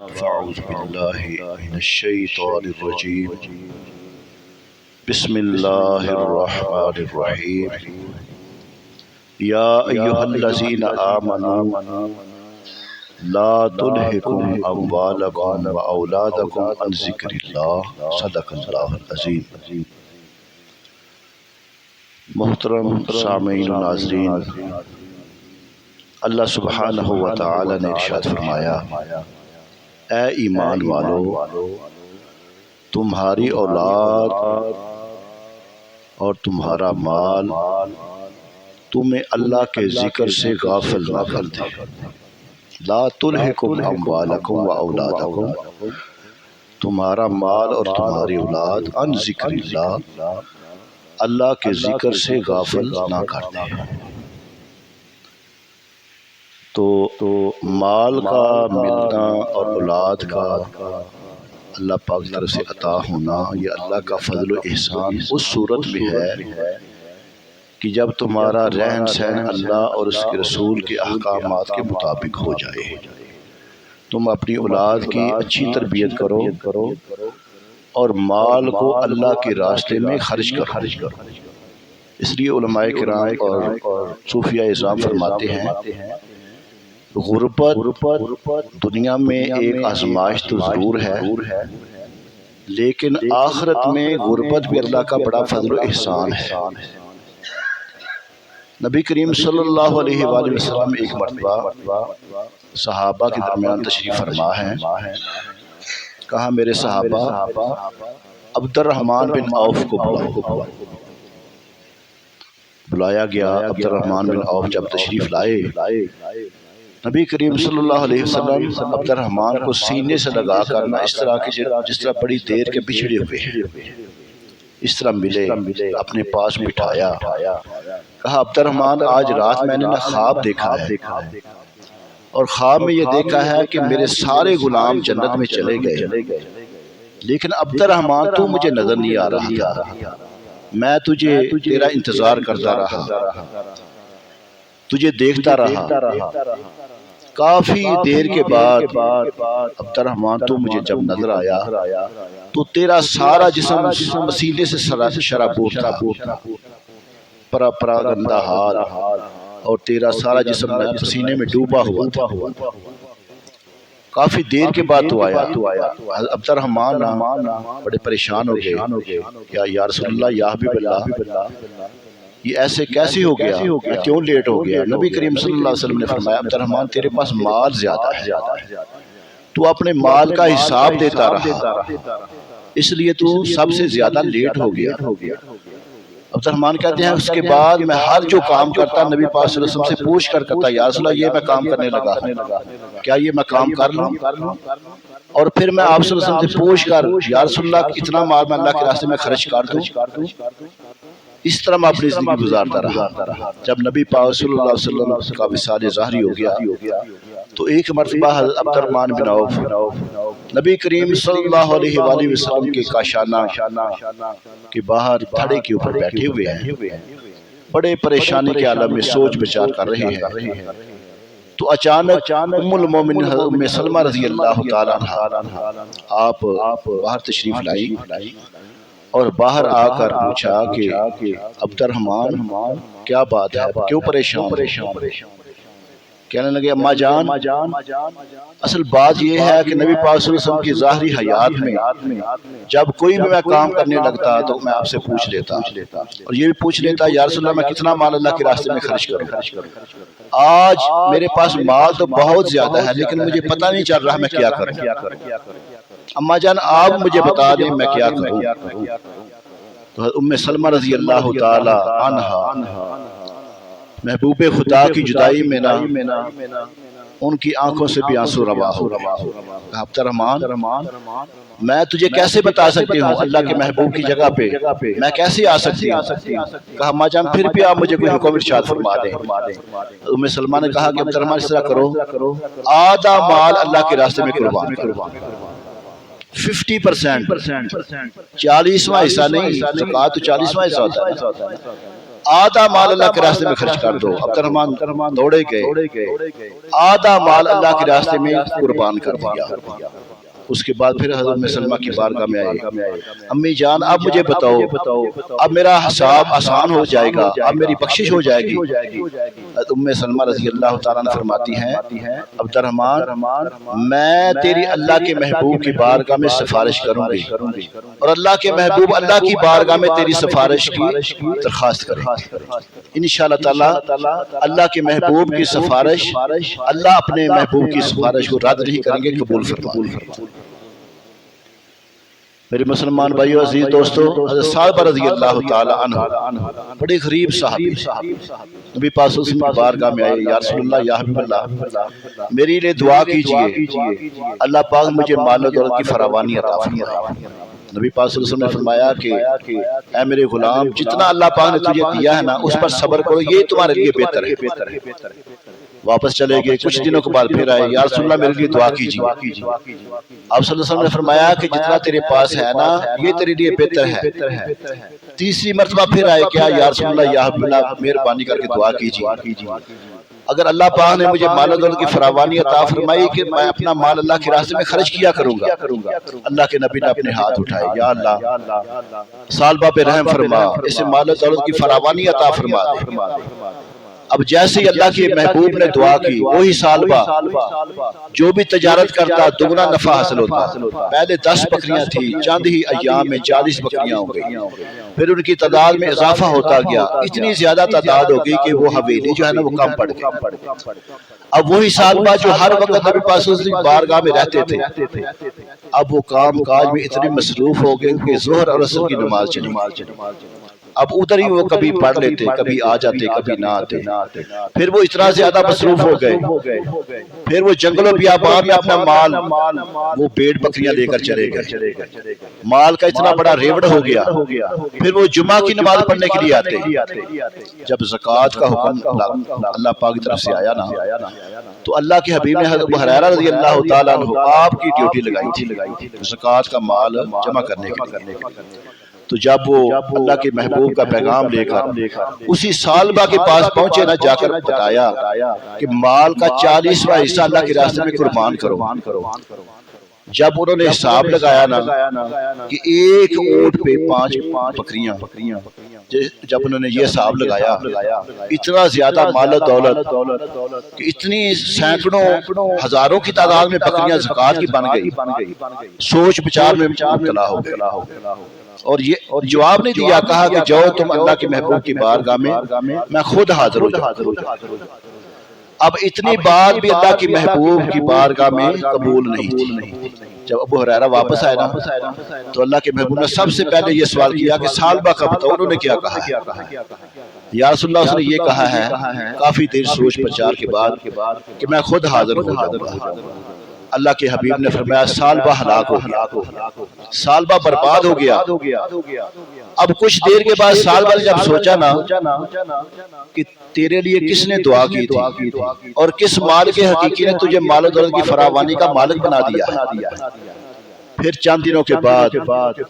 فاعوذ باللہ من الشیطان الرجیم بسم اللہ الرحمن الرحیم یا ایہا الذین آمنوا لا تلہکم اموالکم و اولادکم عن ذکر اللہ صدق اللہ العظیم۔ محترم سامعین و ناظرین، اللہ سبحانہ و تعالی نے ارشاد فرمایا، اے ایمان والو، تمہاری اولاد اور تمہارا مال تمہیں اللہ کے ذکر سے غافل نہ کر دے۔ لا تلہکم اموالکم و اولادکم، تمہارا مال اور تمہاری اولاد عن ذکر اللہ، اللہ کے ذکر سے غافل نہ کر دے۔ تو مال کا ملنا اور اولاد کا اللہ پاک کی طرف سے عطا ہونا، یہ اللہ کا فضل و احسان اس صورت میں ہے کہ جب تمہارا رہن سہن اللہ اور اس کے رسول کے احکامات کے مطابق ہو جائے، تم اپنی اولاد کی اچھی تربیت کرو اور مال کو اللہ کے راستے میں خرچ کرو۔ اس لیے علماء کرام اور صوفیاء اعظام فرماتے ہیں، غربت دنیا میں ایک آزمائش تو ضرور ہے، لیکن آخرت میں غربت بھی اللہ کا بڑا فضل و احسان ہے۔ نبی کریم صلی اللہ علیہ وآلہ وسلم ایک مرتبہ صحابہ کے درمیان تشریف فرما ہے، کہا میرے صحابہ عبد الرحمن بن عوف کو بلایا گیا۔ عبد الرحمن بن عوف جب تشریف لائے، نبی کریم صلی اللہ علیہ وسلم عبد الرحمن کو سینے سے لگا کر نہ اس طرح جس طرح بڑی دیر کے بچھڑے ہوئے ہیں، اس طرح ملے، اپنے پاس بٹھایا، کہا عبد الرحمن آج رات میں نے خواب دیکھا ہے، اور خواب میں یہ دیکھا ہے کہ میرے سارے غلام جنت میں چلے گئے، لیکن عبد الرحمن تو مجھے نظر نہیں آ رہا تھا، میں تجھے تیرا انتظار کرتا رہا، تجھے دیکھتا رہا، کافی دیر کے بعد عبد الرحمن تو مجھے جب نظر آیا تو تیرا سارا جسم پسینے سے شرابور تھا، پرا گندہ حال، اور تیرا سارا جسم پسینے میں ڈوبا ہوا تھا۔ کافی دیر کے بعد تو آیا۔ عبد الرحمن بڑے پریشان ہو گئے، کیا یا رسول اللہ یا حبیب اللہ، یہ ایسے کیسے ہو گیا، کیوں لیٹ ہو گیا؟ نبی کریم صلی اللہ علیہ وسلم نے فرمایا عبد الرحمن تیرے پاس مال زیادہ ہے، تو اپنے مال کا حساب دیتا رہا، اس لیے تو سب سے زیادہ لیٹ ہو گیا۔ عبد الرحمن کہتے ہیں اس کے بعد میں ہر جو کام کرتا نبی پاک صلی اللہ علیہ وسلم سے پوچھ کر کرتا، یا رسول اللہ یہ میں کام کرنے لگا، کیا یہ میں کام کر لوں؟ اور پھر میں آپ صلی اللہ علیہ وسلم سے پوچھ کر، یا رسول اللہ اتنا مال میں اللہ کے راستے میں خرچ کر دوں؟ اس طرح میں اپنی زندگی گزارتا رہا۔ جب نبی پاک صلی اللہ علیہ وسلم کا وصال ظاہری ہو گیا تو ایک مرتبہ عبد الرحمن بن عوف نبی کریم صلی اللہ علیہ وآلہ وسلم کے کاشانہ کے باہر دھڑے کے اوپر بیٹھے ہوئے ہیں، بڑے پریشانی کے عالم میں سوچ بچار کر رہے ہیں، تو اچانک ام المومنین ام سلمہ رضی اللہ تعالیٰ عنہا آپ باہر تشریف لائی اور باہر آ کر پوچھا کہ عبد الرحمن کیا بات ہے، کیوں پریشان؟ کہنے لگے اماں جان، اصل بات یہ ہے کہ نبی پاک صلی اللہ علیہ وسلم کی ظاہری حیات میں جب کوئی بھی میں کام کرنے لگتا تو میں آپ سے پوچھ لیتا، اور یہ بھی پوچھ لیتا یا رسول اللہ میں کتنا مال اللہ کے راستے میں خرچ کروں۔ آج میرے پاس مال تو بہت زیادہ ہے، لیکن مجھے پتہ نہیں چل رہا میں کیا کروں۔ اماں جان آپ مجھے بتا دیں میں کیا کروں۔ تو ام سلمہ رضی اللہ تعالی عنہا محبوب خدا کی جدائی میں نا ان کی آنکھوں سے بھی آنسو روا ہو۔ عبد الرحمن میں تجھے کیسے بتا سکتی ہوں اللہ کے محبوب کی جگہ پہ میں کیسے آ سکتی ہوں؟ کہا اماں جان پھر بھی آپ مجھے کوئی حکم ارشاد فرما دیں۔ ام سلمہ نے کہا کہ عبد الرحمن اس طرح کرو، آدھا مال اللہ کے راستے میں قربان کرو، 50%، 40واں حصہ نہیں، زکوٰۃ تو 40واں حصہ ہوتا ہے، آدھا مال اللہ کے راستے میں خرچ کر دو۔ عبد الرحمن دوڑے گئے، آدھا مال اللہ کے راستے میں قربان کر دیا۔ اس کے بعد پھر حضرت ام سلمہ کی بارگاہ میں آئے، امی جان اب مجھے بتاؤ، اب میرا حساب آسان ہو جائے گا، اب میری بخشش ہو جائے گی۔ حضرت ام سلمہ رضی اللہ تعالیٰ عنہ فرماتی ہیں عبد الرحمن میں تیری اللہ کے محبوب کی بارگاہ میں سفارش کروں گی، اور اللہ کے محبوب اللہ کی بارگاہ میں تیری سفارش کی درخواست کریں گے۔ انشاءاللہ تعالیٰ اللہ کے محبوب کی سفارش، اللہ اپنے محبوب کی سفارش کو رد نہیں کریں گے، قبول فرمائیں گے۔ میرے مسلمان بھائیو، عزیز دوستو، حضرت صحابہ رضی اللہ تعالی عنہ بڑے غریب صحابی، نبی پاک صلی اللہ علیہ وسلم کی بارگاہ میں آئے، یا رسول اللہ، یا حبیب اللہ، میری لیے دعا کیجئے، اللہ پاک مجھے مال و دولت کی فراوانی عطا فرمائے۔ نبی پاک صلی اللہ علیہ وسلم نے فرمایا کہ اے میرے غلام، جتنا اللہ پاک نے تجھے دیا ہے نا، اس پر صبر کرو، یہ تمہارے لیے بہتر ہے۔ واپس چلے گئے، کچھ دنوں کے بعد پھر آئے، یا رسول اللہ میرے لیے دعا کیجیے۔ آپ صلی اللہ علیہ وسلم نے فرمایا کہ جتنا تیرے پاس ہے نا، یہ تیرے لیے بہتر ہے۔ تیسری مرتبہ پھر آئے، کیا یا رسول اللہ، یا حبیب اللہ، مہربانی کر کے دعا کیجیے، اگر اللہ پاک نے مجھے مال و دولت کی فراوانی عطا فرمائی کہ میں اپنا مال اللہ کے راستے میں خرچ کیا کروں گا۔ اللہ کے نبی نے اپنے ہاتھ اٹھائے، یا اللہ سالبہ پہ رحم فرما، اسے مال و دولت کی فراوانی عطا فرما دے۔ اب جیسے ہی اللہ کے محبوب نے دعا کی، وہی سالبہ جو بھی تجارت کرتا دگنا نفع حاصل ہوتا۔ پہلے 10 بکریاں تھی، چند ہی ایام میں 40 بکریاں ہو گئی، پھر ان کی تعداد میں اضافہ ہوتا گیا، اتنی زیادہ تعداد ہو گئی کہ وہ حویلی جو ہے نا وہ کم پڑ گئی۔ اب وہی سالبہ جو ہر وقت نبی پاک صلی اللہ علیہ وسلم کی بارگاہ میں رہتے تھے، اب وہ کام کاج میں اتنے مصروف ہو گئے کہ ظہر اور عصر کی نماز چلی۔ اب ادھر ہی وہ کبھی پڑھ لیتے، کبھی آ جاتے، کبھی نہ آتے۔ پھر وہ اتنا زیادہ مصروف ہو گئے، پھر وہ جنگل و بیابان میں اپنا مال، وہ بھیڑ بکریاں لے کر چلے گئے، مال کا اتنا بڑا ریوڑ ہو گیا۔ پھر وہ جمعہ کی نماز پڑھنے کے لیے آتے۔ جب زکوٰۃ کا حکم اللہ پاک کی طرف سے آیا نا، تو اللہ کے حبیب نے حضرت ابو ہریرہ رضی اللہ تعالیٰ عنہ آپ کی ڈیوٹی لگائی تھی زکوٰۃ کا مال جمع کرنے کے لیے۔ تو جب وہ اللہ کے محبوب کا پیغام لے کر اسی سالبہ کے پاس پہنچے نہ، جا کر بتایا کہ مال کا 40واں حصہ اللہ کے راستے میں قربان کرو۔ جب انہوں نے حساب لگایا نا کہ ایک اونٹ پہ 5 بکریاں، جب انہوں نے یہ حساب لگایا، اتنا زیادہ مال و دولت کہ اتنی سینکڑوں ہزاروں کی تعداد میں بکریاں زکوٰۃ کی بن گئی، سوچ بچار میں مبتلا ہو گئے۔ اور یہ جواب نہیں دیا، کہا کہ جاؤ تم اللہ کے محبوب کی بارگاہ میں خود حاضر ہو جاؤ۔ اب اتنی بات بھی اللہ کی محبوب کی بارگاہ میں قبول نہیں تھی۔ جب ابو ہریرہ واپس آئے نا، تو اللہ کے محبوب نے سب سے پہلے یہ سوال کیا کہ سالبہ کا بتاؤ، انہوں نے کیا کہا ہے؟ یا رسول اللہ، اس نے یہ کہا ہے کافی دیر سوچ پرچار کے بعد کہ میں خود حاضر ہو جاؤں گا۔ اللہ کے حبیب نے فرمایا سالبہ ہلاک ہو گیا، سالبہ برباد ہو گیا۔ اب کچھ دیر کے بعد سالبہ نے جب سوچا نا کہ تیرے لیے کس نے دعا کی تھی اور کس مال کے حقیقی نے تجھے مال و دولت کی فراوانی کا مالک بنا دیا ہے، پھر چند دنوں کے بعد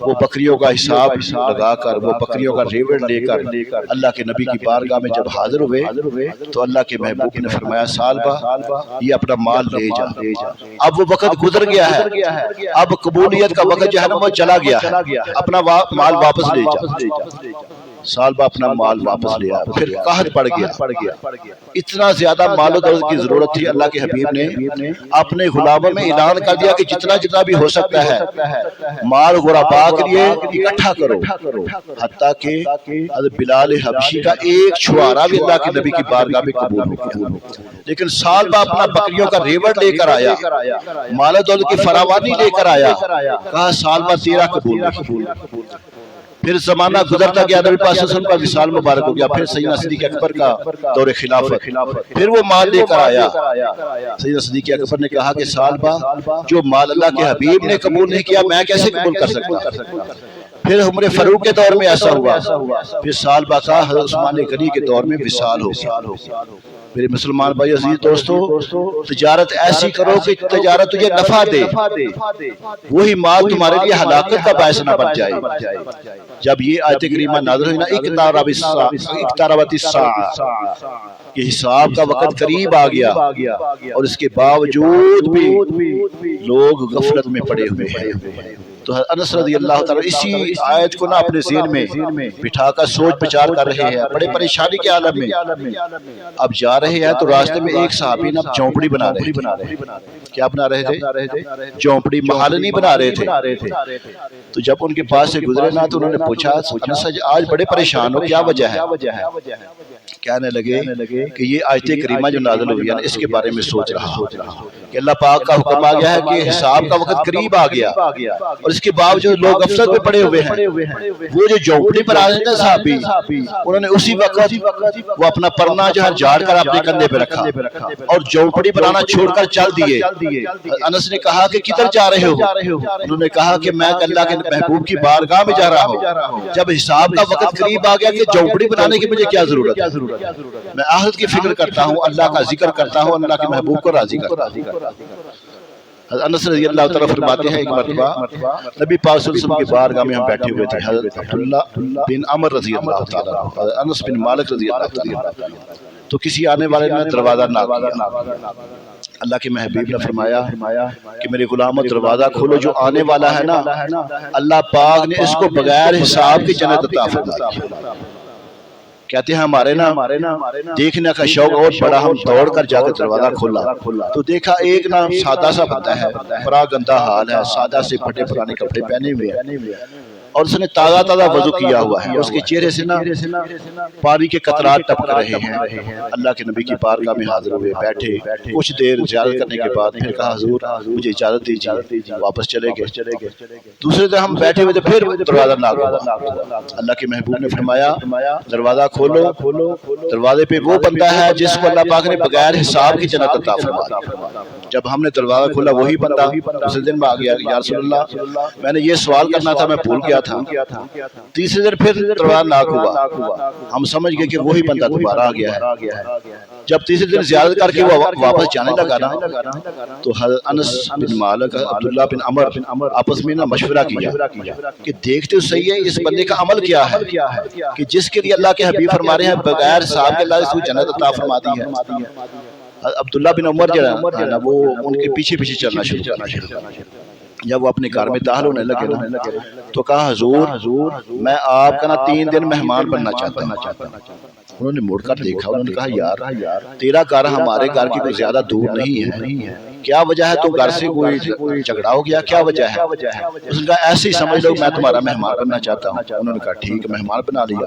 وہ بکریوں کا حساب لگا کر، وہ بکریوں کا ریوڑ لے کر اللہ کے نبی کی بارگاہ میں جب حاضر ہوئے، تو اللہ کے محبوب نے فرمایا سالبہ یہ اپنا مال لے جا۔ اب وہ وقت گزر گیا ہے، اب قبولیت کا وقت جو ہے نا وہ چلا گیا ہے، اپنا مال واپس لے جا۔ سالبہ اپنا مال واپس لیا، پھر قحط پڑ گیا، اتنا زیادہ مال و دولت کی ضرورت تھی۔ اللہ کے حبیب نے اپنے غلاموں میں اعلان کر دیا کہ جتنا بھی ہو سکتا ہے مال غرباء کے لیے اکٹھا کرو، حتیٰ کہ حضرت بلال حبشی کا ایک چھوارا بھی اللہ کے نبی کی بارگاہ میں قبول ہو گیا۔ لیکن سالبہ اپنا بکریوں کا ریوڑ لے کر آیا، مال و دولت کی فراوانی لے کر آیا، کہا سالبہ تیرا قبول ہے۔ پھر زمانہ گزرتا گیا، نبی پاک صلی اللہ علیہ وسلم کا وصال مبارک ہو گیا، پھر سیدنا صدیق اکبر کا دور خلافت، پھر وہ مال لے کر آیا۔ سیدنا صدیق اکبر نے کہا کہ سالبہ جو مال اللہ کے حبیب نے قبول نہیں کیا، میں کیسے قبول کر سکتا؟ پھر عمر فاروق کے دور میں ایسا ہوا، پھر سالبہ کا حضرت عثمان غنی کے دور میں وصال ہو گیا۔ میرے مسلمان بھائی عزیز دوستو، تجارت ایسی کرو کہ تجارت تجھے نفع دے، وہی مال تمہارے لیے ہلاکت کا باعث نہ بن جائے۔ جب یہ آیت کریمہ نازل ہوئی نا، اقتربت الساعہ، کہ حساب کا وقت قریب آ گیا، اور اس کے باوجود بھی لوگ غفلت میں پڑے ہوئے ہیں۔ تو انس رضی اللہ تعالیٰ اسی آیت کو نا اپنے ذہن میں بٹھا کر سوچ بچار کر رہے ہیں، بڑے پریشانی کے عالم میں۔ اب جا رہے ہیں تو راستے میں ایک صحابی نا جھونپڑی بنا رہے تھے۔ کیا بنا رہے تھے؟ جھونپڑی، محل نہیں بنا رہے تھے۔ تو جب ان کے پاس سے گزرے نا تو انہوں نے پوچھا، انس آج بڑے پریشان ہو، کیا وجہ ہے؟ کہنے لگے کہ یہ آیت کریمہ جو نازل ہوئی ہے اس کے بارے میں سوچ رہا ہوں کہ اللہ پاک کا حکم آ گیا ہے کہ حساب کا وقت قریب آ گیا، اور اس کے باوجود لوگ غفلت میں پڑے ہوئے ہیں۔ وہ جو جھونپڑی پر آئے تھے صحابی، انہوں نے اسی وقت وہ اپنا پرنا جو ہے جھاڑ کر اپنے کندھے پہ رکھا اور جھونپڑی بنانا چھوڑ کر چل دیے۔ انس نے کہا کہ کدھر جا رہے ہو؟ انہوں نے کہا کہ میں اللہ کے محبوب کی بارگاہ میں جا رہا ہوں۔ جب حساب کا وقت قریب آ گیا کہ جھونپڑی بنانے کی مجھے کیا ضرورت ہے، میں آخرت کی فکر کرتا ہوں، اللہ کا ذکر کرتا ہوں، اللہ کے محبوب کو راضی کرتا ہوں۔ انس رضی اللہ تعالیٰ فرماتے ہیں ایک مرتبہ نبی پاک صلی اللہ علیہ وسلم کی بارگاہ میں ہم بیٹھے ہوئے تھے، حضرت عبداللہ بن عمر رضی اللہ تعالیٰ، انس بن مالک رضی اللہ تعالیٰ، تو کسی آنے والے نے دروازہ ناک کیا۔ اللہ کے محبوب نے فرمایا کہ میرے غلاموں دروازہ کھولو، جو آنے والا ہے نا اللہ پاک نے اس کو بغیر حساب کی جنت عطا فرمائی۔ کہتے ہیں ہمارے نا دیکھنے کا شوق اور بڑا، ہم دوڑ کر جا کر دروازہ کھولا تو دیکھا ایک نا سادہ سا بندہ ہے، بڑا گندا حال ہے، سادہ سے پھٹے پرانے کپڑے پہنے ہوئے ہیں، اور اس نے تازہ وضو کیا ہوا ہے، اس کے چہرے سے نا پانی کے قطرات ٹپک رہے ہیں۔ اللہ کے نبی کی بارگاہ میں حاضر ہوئے، بیٹھے کچھ دیر زیارت کرنے کے بعد پھر کہا حضور مجھے اجازت دیجیے، واپس چلے گئے۔ دوسرے دن ہم بیٹھے ہوئے تھے، پھر دروازہ ناک ہوا۔ اللہ کے محبوب نے فرمایا دروازہ کھولو، دروازے پہ وہ بندہ ہے جس کو اللہ پاک نے بغیر حساب کی جنت عطا فرمائی۔ جب ہم نے دروازہ کھولا وہی بندہ دوسرے دن میں آ گیا، یا رسول اللہ میں نے یہ سوال کرنا تھا، میں بھول گیا تھا۔ تیسرے دن پھر دروازہ ناک ہوا، ہم سمجھ گئے کہ وہی بندہ دوبارہ آ گیا ہے۔ جب تیسرے دن زیارت کر کے وہ واپس جانے لگا نا تو انس بن مالک عبداللہ بن عمر آپس میں مشورہ کیا کہ دیکھتے صحیح ہے اس بندے کا عمل کیا ہے کہ جس کے لیے اللہ کے حبیب فرما رہے ہیں بغیر حساب کے اللہ اس کو جنت عطا فرما دی ہے۔ عبداللہ بن عمر جو ہے نا وہ ان کے پیچھے چلنا شروع کرنا۔ جب وہ اپنے گھر میں داخل ہونے لگے نا تو کہا حضور میں آپ کا نا 3 دن مہمان بننا چاہتا ہوں۔ انہوں نے مڑ کر دیکھا، انہوں نے کہا یار تیرا گھر ہمارے گھر کی کوئی زیادہ دور نہیں ہے، کیا وجہ ہے؟ تو گھر سے کوئی جھگڑا ہو گیا، کیا وجہ ہے؟ اس نے کہا ایسے ہی سمجھ لو میں تمہارا مہمان بننا چاہتا ہوں۔ انہوں نے کہا ٹھیک، مہمان بنا لیا۔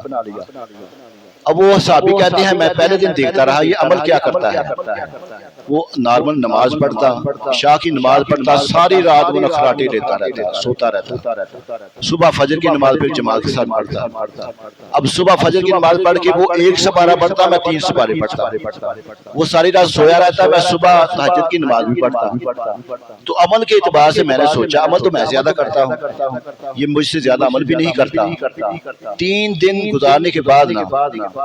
اب وہ صحابی کہتے ہیں میں پہلے دن دیکھتا رہا یہ عمل کیا کرتا ہے۔ وہ نارمل نماز پڑھتا، عشاء کی نماز پڑھتا، ساری رات وہ نخراٹے لیتا رہتا، سوتا رہتا، صبح فجر کی نماز پھر جماعت کے ساتھ پڑھتا۔ اب صبح فجر کی نماز پڑھ کے وہ 1 سپارہ پڑھتا، میں 3 سپارے پڑھتا۔ وہ ساری رات سویا رہتا، میں صبح تہجد کی نماز بھی پڑھتا۔ تو عمل کے اعتبار سے میں نے سوچا عمل تو میں زیادہ کرتا ہوں، یہ مجھ سے زیادہ عمل بھی نہیں کرتا۔ 3 دن گزارنے کے بعد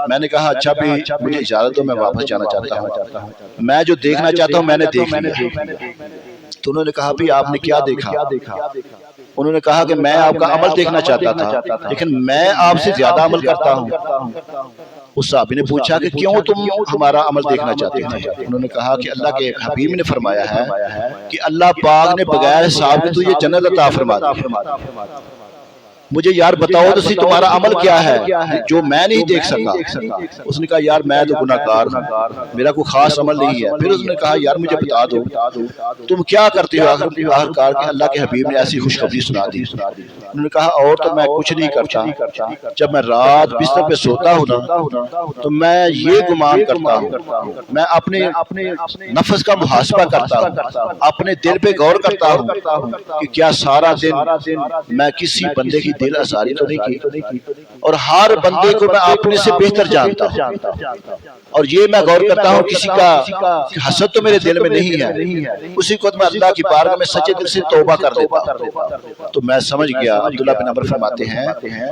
میں نے کہا اچھا بھی مجھے اجازت دو، میں واپس جانا چاہتا ہوں، میں جو دیکھنا چاہتا ہوں میں نے دیکھ لیا۔ تو انہوں نے کہا بھی آپ نے کیا دیکھا؟ انہوں نے کہا کہ میں آپ کا عمل دیکھنا چاہتا تھا لیکن میں آپ سے زیادہ عمل کرتا ہوں۔ اس صحابی نے پوچھا کہ کیوں تم ہمارا عمل دیکھنا چاہتے تھے؟ انہوں نے کہا کہ اللہ کے حبیب نے فرمایا ہے کہ اللہ پاک نے بغیر حساب کے تجھے جنت عطا فرما دی۔ مجھے یار بتاؤ تو سی تمہارا عمل کیا ہے جو میں نہیں دیکھ سکا؟ اس نے کہا یار میں تو گناہگار ہوں، میرا کوئی خاص عمل نہیں ہے۔ پھر اس نے کہا یار مجھے بتا دو تم کیا کرتے ہو؟ آخرکار کہ اللہ کے حبیب نے ایسی خوشخبری سنا دی۔ انہوں نے کہا اور تو میں کچھ نہیں کرتا، جب میں رات بستر پہ سوتا ہوں نا تو میں یہ گمان کرتا ہوں، میں اپنے نفس کا محاسبہ کرتا ہوں، اپنے دل پہ غور کرتا ہوں کہ کیا سارا دن میں کسی بندے کی دل آزاری تو نہیں کی، اور ہر بندے کو میں اپنے سے بہتر جانتا ہوں، اور یہ میں غور کرتا ہوں کسی کا حسد تو میرے دل میں نہیں ہے، اسی کو میں اللہ کی بارگاہ میں سچے دل سے توبہ کر دیتا ہوں۔ تو میں سمجھ گیا، عبداللہ بن عمر فرماتے ہیں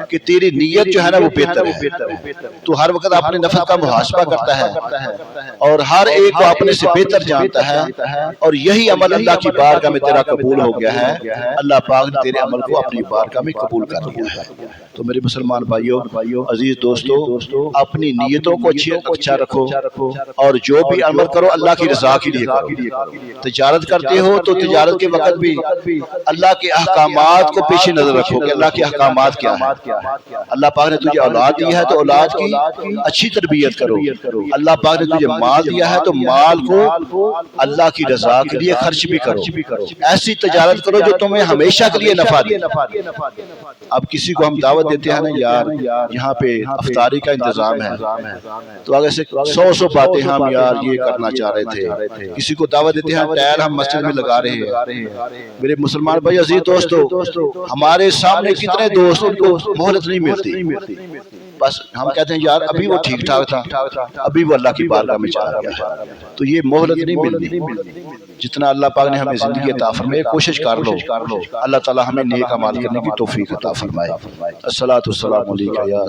کہ تیری نیت جو ہے نا وہ بہتر ہے، تو ہر وقت اپنے نفس کا محاسبہ کرتا ہے اور ہر ایک کو اپنے سے بہتر جانتا ہے، اور یہی عمل اللہ کی بارگاہ میں تیرا قبول ہو گیا ہے، اللہ پاک نے تیرے عمل کو اپنی بارگاہ میں قبول کر لیا ہے۔ تو میرے مسلمان بھائیوں، عزیز دوستو، اپنی نیتوں کو اچھا رکھو، اور جو بھی عمل کرو اللہ کی رضا کے لیے کرو۔ تجارت کرتے ہو تو تجارت کے وقت بھی اللہ کے احکامات کو پیش نظر رکھو کہ اللہ کے احکامات کیا ہے۔ اللہ پاک نے تجھے اولاد دی ہے تو اولاد کی اچھی تربیت کرو۔ اللہ پاک نے تجھے مال دیا ہے تو مال کو اللہ کی رضا کے لیے خرچ بھی کرو۔ ایسی تجارت کرو جو تمہیں ہمیشہ کے لیے نفع دے۔ اب کسی کو ہم دعوت دیتے ہیں نا، یار یہاں پہ افطاری کا انتظام ہے، تو آگے سے 100 باتیں ہم یار یہ کرنا چاہ رہے تھے، کسی کو دعوت دیتے ہیں ٹائر ہم مسجد میں لگا رہے ہیں۔ میرے مسلمان بھائی، عزیز دوستو، ہمارے سامنے کتنے دوست ان کو مہلت نہیں ملتی، بس ہم کہتے ہیں یار ابھی وہ ٹھیک ٹھاک تھا، ابھی وہ اللہ کی بارگاہ میں چلا گیا، تو یہ مہلت نہیں ملتی۔ جتنا اللہ پاک نے ہمیں زندگی عطا فرمائے کوشش کر لو، اللہ تعالی ہمیں نیک اعمال کرنے کی توفیق عطا فرمائے۔ الصلاۃ والسلام علیکہ یا